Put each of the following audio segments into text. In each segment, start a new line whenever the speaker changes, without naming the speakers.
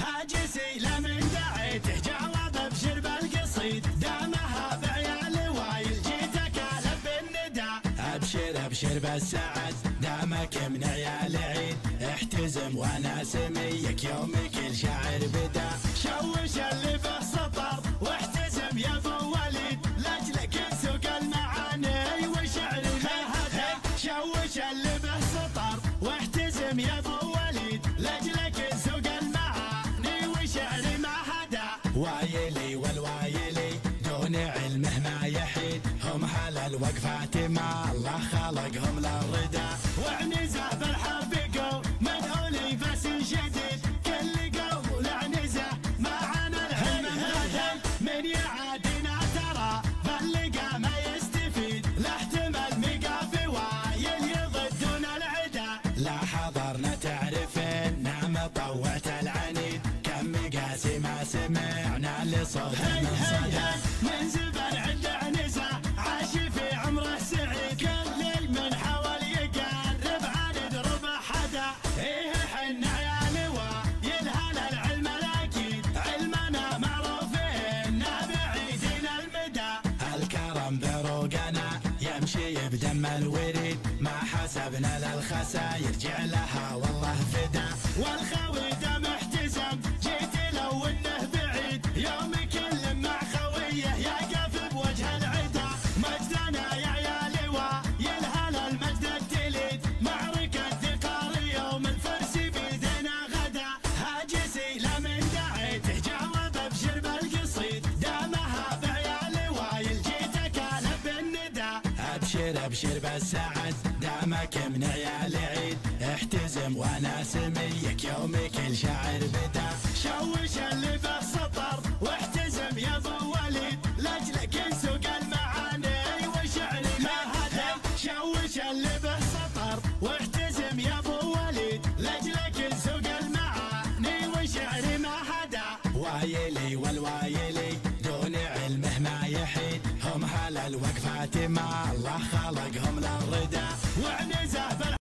هاجسي لمن دعيته جاوب بشرب القصيد دامها بعيال وايل جيتك الف بالندى ابشر ابشر بالسعد دامك من عيال عيد احتزم وانا سميك يومك الشعر بدا شوش اللي به سطر واحتزم يا ابو وليد لاجلك سوق المعاني وشعر ما هدى شوش اللي به سطر واحتزم يا ابو وليد لاجلك سوق المعاني وشعر ما هدى وايلي والوايلي دون علمه ما يحيد هم على الوقفات ما الله خلقهم للردى وعنزه بالحرب قوم مدعولي بس شديد كل قول عنزه ما عنا العلم هدى من يعادنا ترى فاللقى ما يستفيد لا احتمل مقافي وايل يضدون العدا لا حضرنا تعرفين نعم طوعت العنيد كم مقاسي ما سمعنا لصوت من صدى من زبل عند عنزه عاش في عمره سعيد كل من حاول يقرب عن درب حدا ايه حنا عيال ويلهل العلم الاكيد علمنا معروفين بعيدين المدى الكرم بروقنا يمشي بدم الوريد ما حسبنا للخسا يرجع لها والله فدا والخوي دم احتزم جيت لو انه بعيد يوم كل مع خويه يقف بوجه العدا مجدنا يا عيالي ويلهل المجد التليد معركة ذكار يوم الفرس بيدنا غدا هاجسي لمن دعيته جاوب بشرب القصيد دامها بعيالي وايل جيتك الف بالندى ابشر ابشر بالسعد دامك من عيال عيد احتزم وانا سميك يومك الشعر بدا شوش اللي به سطر واحتزم يا ابو وليد لاجلك سوق المعاني وشعر ما هدى شوش اللي به سطر واحتزم يا ابو وليد لاجلك سوق المعاني وشعر ما هدى وايلي والوايلي دون علمه ما يحيد هم على الوقفات ما الله خلقهم للردى وعنزه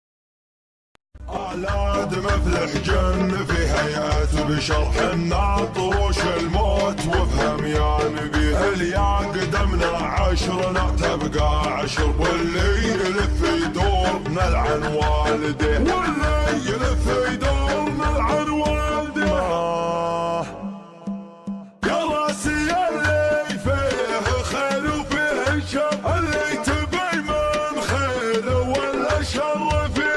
أولاد مفلح جن في هيئة بشرح الناطروش الموت وافهم يا نبي اليا قدمنا عشرنا تبقى عشر واللي يلف يدور نلعن والده واللي يلف يدور نلعن والده يا راسي اللي فيه خير وفيه شر اللي تبي من خير ولا شر فيه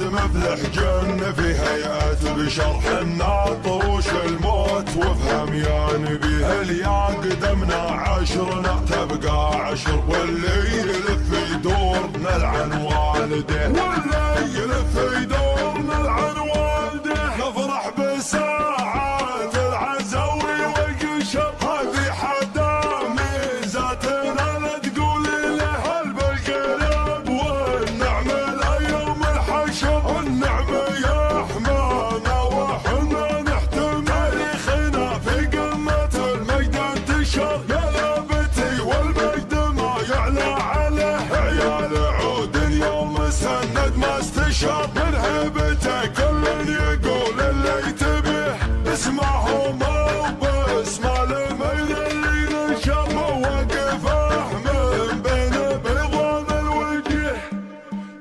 مفلح جن في هيئة بشرح الناطروش الموت وافهم يا نبي اليا قدمنا عشرنا تبقى عشر واللي يلف يدور نلعن والده واللي يلف يدور نلعن والده نفرح بساعات العزوي والقشر هذه حدا ميزاتنا لا تقول له القلب والنعمة اليوم الحشر النعمة يا حمانا وحنا نحتم تاريخنا في قمة المجد انتشر يا لابتي والمجد ما يعلى عليه عيال عود يوم سند ما استشار من هيبته كل يقول اللي تبيه اسمعه ما باسمه الميل اللي نشر مواقفه من بين بيضان الوجه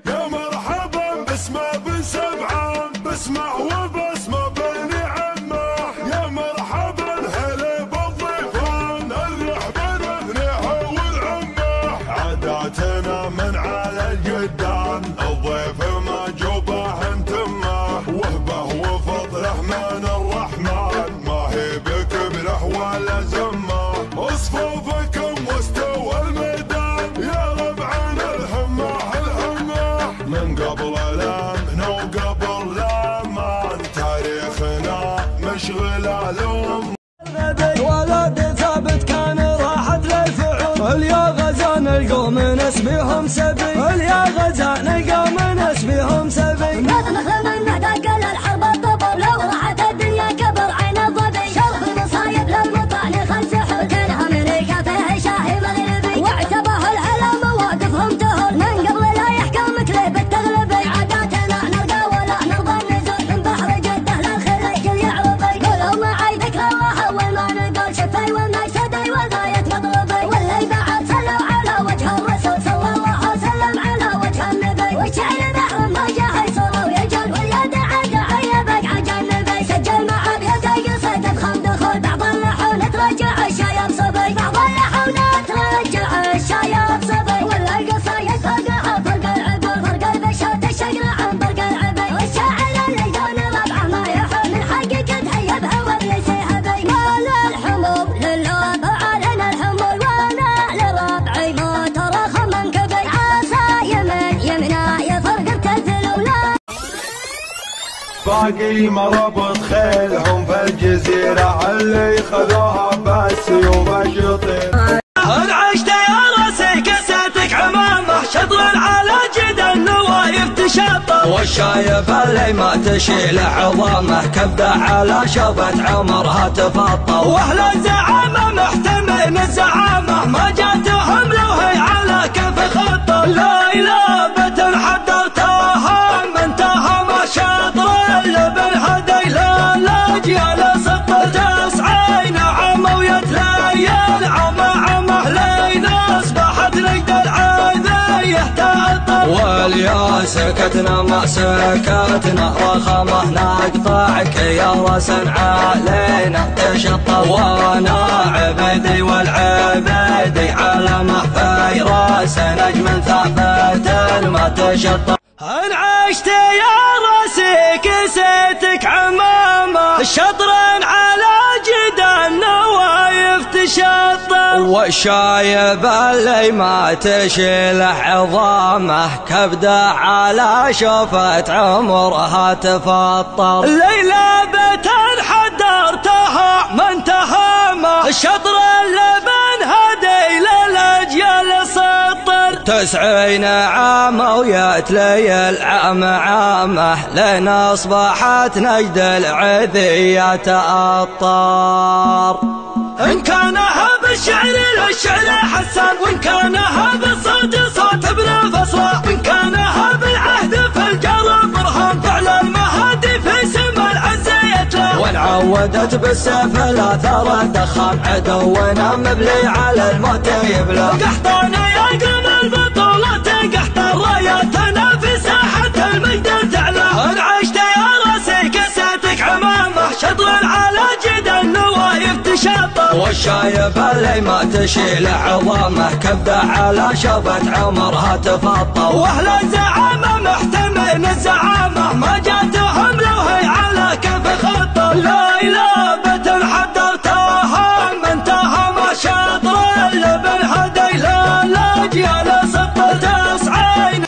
يا مرحبا باسمه بن سبعان باسمه وباسمه بن عمه يا مرحبا هلا بالضيفان الرحب نثنيها والعمه عاداتنا من على الجدان الضيف مجوبه انتمه وهبه وفضله من الرحمن ما هي بكبره ولا زمه اصفوفكم واستوى الميدان يا ربعنا الهمه الهمه من قبل الامن وقبل الامان تاريخنا مشغل الام
ولد ثابت كان راحت للفعول اليا غزان القوم نسبيهم سبي اليا غزان القوم نسبيهم سبي
نخل من نعتقل الحرب الطبر لو راحت الدنيا كبر عين الظبي شرف المصايب للمطالي خمس حوت الامريكا فيه
باقي مربط خيلهم في الجزيرة اللي خذوها بالسيوف الشطير.
ان عشت يا راسي كساتك عمامه شطر على جد النوايف تشطر، والشايب اللي ما تشيل عظامه كبده على شفت عمرها تفطر، واهل الزعامه محتمين الزعامه ما جاتهم لو هي على كيف خطر، لا لابة حدرتها من تهم شطر اللي بالهدي لا لاجيال سطر، تسعين عام ويتليل عمه لينا اصبحت نجد العذيه تأطر، واليا سكتنا ما سكتنا رخمه نقطعك يا راس علينا تشطر، وانا عبدي والعبدي علمه في راس نجم ثابت ما تشطر. ان عشت يا راسي كسيتك عمامه شطر على جد النوايف تشطر، والشايب اللي ما تشيل عظامه كبده على شفت عمرها تفطر، ليلة حدرتها من تهامه شطر اللبن هدي للاجيال سطر، 90 عام ويتليل عامه لين اصبحت نجد العذيه تأطر، ان كان هب الشعر للشعر حسان، وان كان هب الصوت صوت ابن فصلة، ان كان هب العهد في الجار برهان، فعل المهادي في سما العزية له، وانعودت بالسيف لا ثار الدخان، عدونا مبلي على الموت يبلى، قحطانا يا قوم البطولة قحط راياتنا في ساحة المجد تعلى، ان عشت يا راسي كساتك عمامه شطر على جد النوايف تشطر، والشايب اللي ما تشيل عظامه كبده على شفت عمرها تفطر، واهل الزعامه محتمين الزعامه ما جاتهم لو هي على كيف خطر، لا لابة حدرتها من تهم شطر اللي بالهدي لا لاجيال سطر، 90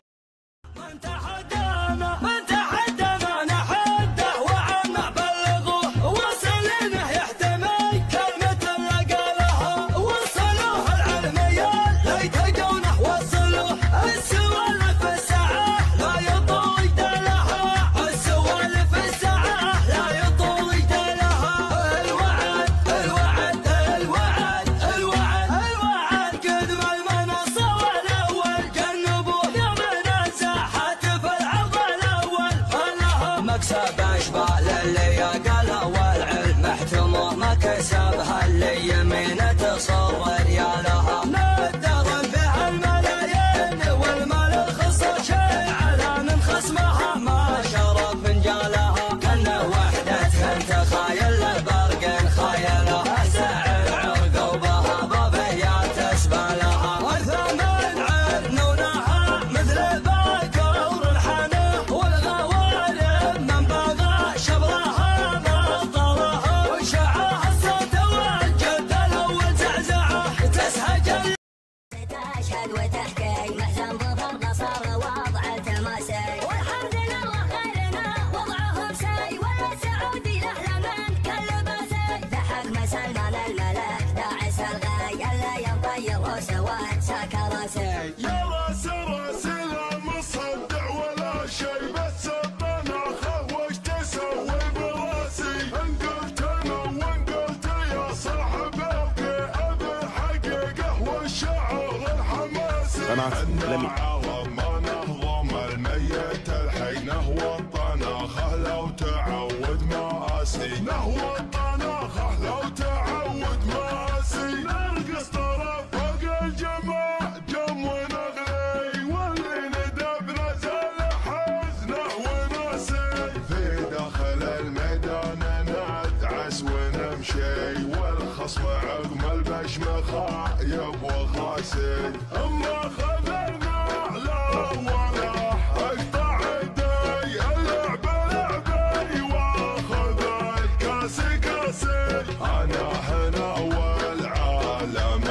من تحدى نحده وعنا بلغوه، وصل انه يحتمي كلمة اللي قالها، وصلوه العلميات لا يتلقونه، وصلوه السوالف الساعة لا يطول دلها، السوالف الساعة لا يطول دلها، الوعد الوعد الوعد الوعد الوعد قدم المنصة والاول جنبوه يمنا ساحة في العرض الاول، فلها مكسب اشبال اللي قالها والعلم احتمه ما كسبها اللي يمينه تصر ريالها، ندر بها الملايين والمال الخصر شيء على من خصمها ما شرب فنجالها، كانه وحدتها تخايل برق خايلها، سعر عقوبها بابيات اسبالها، وثمن عنونها مثل باكور الحنه، والغوالب من بغى شبرها مطرها، وشعاها الصوت والجد الاول زعزعه تسهج
تشهد وتحكي مأزم بفرض صار وضع التماسي، والحمد لله خيرنا وضعه بسي، والسعودي احلى من كل باسي، ضحك مسلمان الملك داعس الغاي اللي ينطير وسواد سكراسي،
يا راس لا مصدع ولا شي، بس الطناخه وش تسوي براسي، ان قلت انا وان قلت يا صاحب ابقى الحقيقه والشعر الحماسي، ما نهضم الميت الحي نهوى الطناخه لو تعود مآسي، نهوى الطناخه لو تعود مآسي، نرقص طرف فوق الجماع جم ونغلي، واللي ندب نزل حزنه وناسي، في داخل الميدان ندعس ونمشي، والخصم عقم البشمخه يبغى خاسي، اما خذلنا لا ولا اقطع يدي، اللعب لعبي واخذ الكاس كاسي، انا هنا والعالم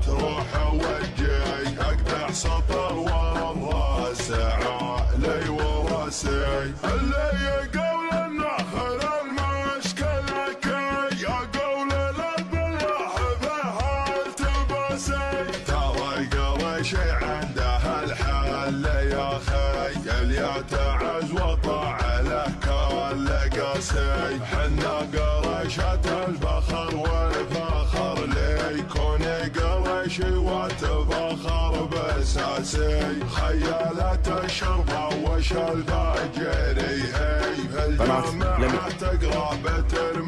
تروح وجهي، اقطع سطر والراس عالي وراسي، اللي يقول انه اساسي، ترى القرشي عنده الحل يا خي، اللي يتعز وطع له كل قاسي، حنا قرشة الفخر والفخر لي، يكون قرشي وتفخر باساسي، خيالة الشرطة وش الفاجري هي، الجامعة تقرا بترمي